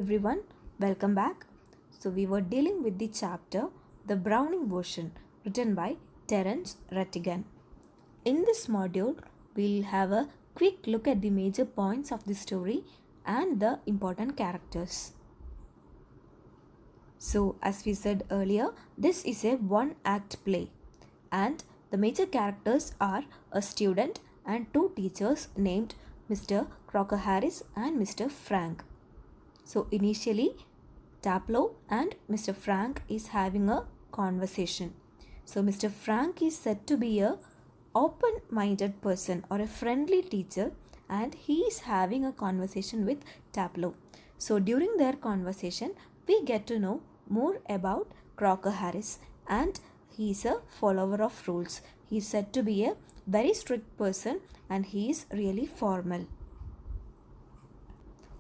Everyone, welcome back. So, we were dealing with the chapter The Browning Version, written by Terence Rattigan. In this module, we'll have a quick look at the major points of the story and the important characters. So, as we said earlier, this is a one act play, and the major characters are a student and two teachers named Mr. Crocker Harris and Mr. Frank. So initially, Taplow and Mr. Frank is having a conversation. So Mr. Frank is said to be a open-minded person or a friendly teacher, and he is having a conversation with Taplow. So during their conversation, we get to know more about Crocker Harris, and he is a follower of rules. He is said to be a very strict person and he is really formal.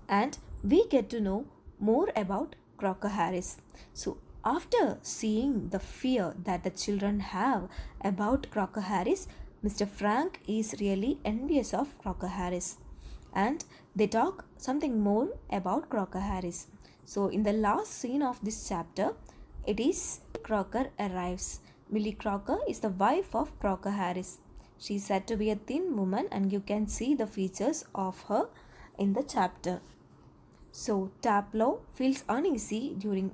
And we get to know more about Crocker Harris. So, after seeing the fear that the children have about Crocker Harris, Mr. Frank is really envious of Crocker Harris, and they talk something more about Crocker Harris. So, in the last scene of this chapter, it is Crocker arrives. Millie Crocker is the wife of Crocker Harris. She is said to be a thin woman, and you can see the features of her in the chapter. So Taplow feels uneasy during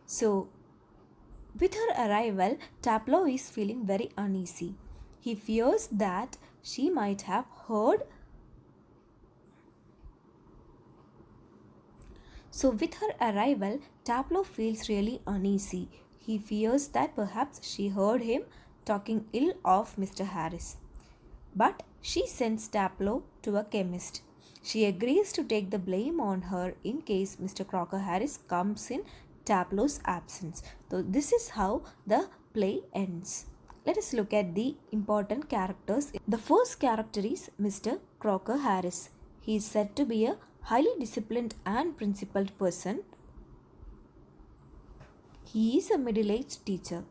So with her arrival, Taplow is feeling very uneasy. He fears that she might have heard. So with her arrival, Taplow feels really uneasy. He fears that perhaps she heard him talking ill of Mr. Harris. But she sends Taplow to a chemist. She agrees to take the blame on her in case Mr. Crocker Harris comes in Taplow's absence. So this is how the play ends. Let us look at the important characters. The first character is Mr. Crocker Harris. He is said to be a highly disciplined and principled person. He is a middle-aged teacher.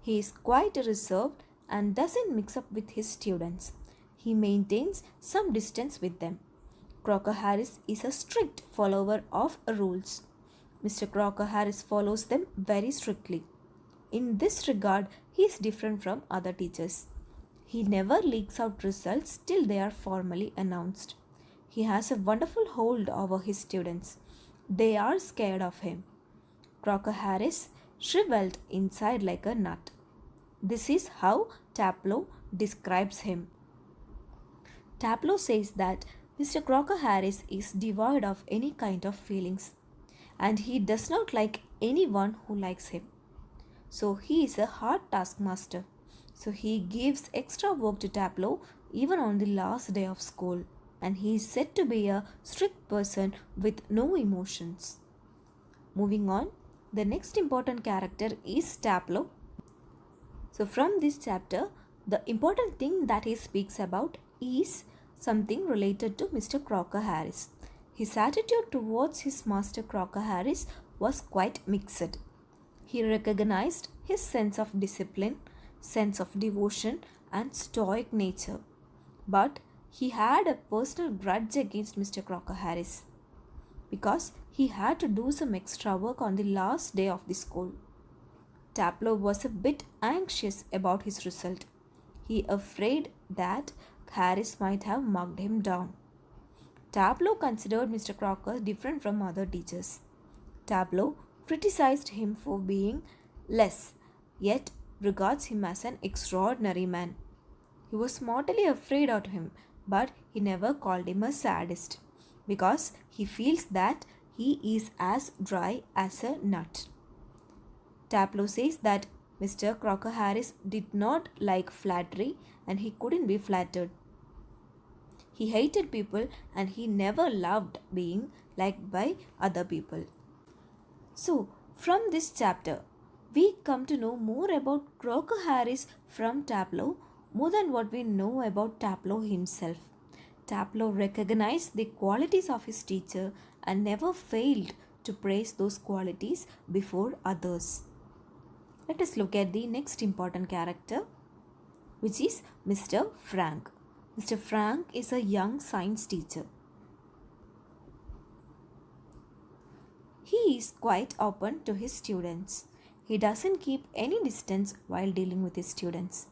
He is quite reserved and doesn't mix up with his students. He maintains some distance with them. Crocker Harris is a strict follower of rules. Mr. Crocker Harris follows them very strictly. In this regard, he is different from other teachers. He never leaks out results till they are formally announced. He has a wonderful hold over his students. They are scared of him. Crocker Harris shriveled inside like a nut. This is how Taplow describes him. Taplow says that Mr. Crocker Harris is devoid of any kind of feelings, and he does not like anyone who likes him. So he is a hard taskmaster. So he gives extra work to Taplow even on the last day of school, and he is said to be a strict person with no emotions. Moving on, the next important character is Taplow. So from this chapter, the important thing that he speaks about is something related to Mr. Crocker Harris. His attitude towards his master Crocker Harris was quite mixed. He recognized his sense of discipline, sense of devotion, and stoic nature. But he had a personal grudge against Mr. Crocker Harris because he had to do some extra work on the last day of the school. Taplow was a bit anxious about his result. He afraid that Harris might have mugged him down. Taplow considered Mr. Crocker different from other teachers. Taplow criticized him for being less, yet regards him as an extraordinary man. He was mortally afraid of him, but he never called him a sadist because he feels that he is as dry as a nut. Taplow says that Mr. Crocker Harris did not like flattery and he couldn't be flattered. He hated people and he never loved being liked by other people. So, from this chapter, we come to know more about Crocker Harris from Taplow more than what we know about Taplow himself. Taplow recognized the qualities of his teacher and never failed to praise those qualities before others. Let us look at the next important character, which is Mr. Frank. Mr. Frank is a young science teacher. He is quite open to his students. He doesn't keep any distance while dealing with his students.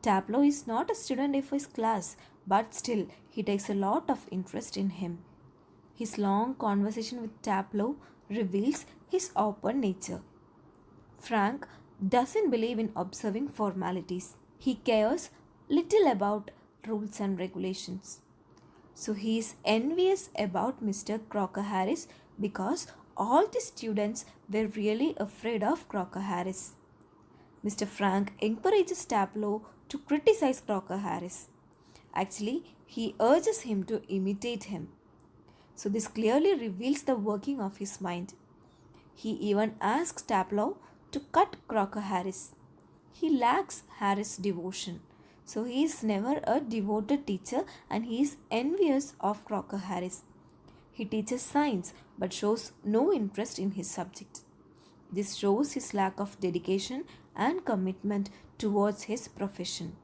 Tableau is not a student of his class, but still he takes a lot of interest in him. His long conversation with Tableau reveals his open nature. Frank doesn't believe in observing formalities. He cares little about rules and regulations. So he is envious about Mr. Crocker Harris because all the students were really afraid of Crocker Harris. Mr. Frank encourages Tableau to criticize Crocker Harris. Actually, he urges him to imitate him. So this clearly reveals the working of his mind. He even asks Tableau to cut Crocker Harris. He lacks Harris' devotion. So he is never a devoted teacher and he is envious of Crocker Harris. He teaches science but shows no interest in his subject. This shows his lack of dedication and commitment towards his profession.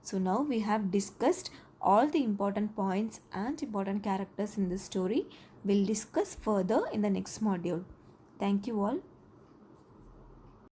So now we have discussed all the important points and important characters in this story. We'll discuss further in the next module. Thank you all.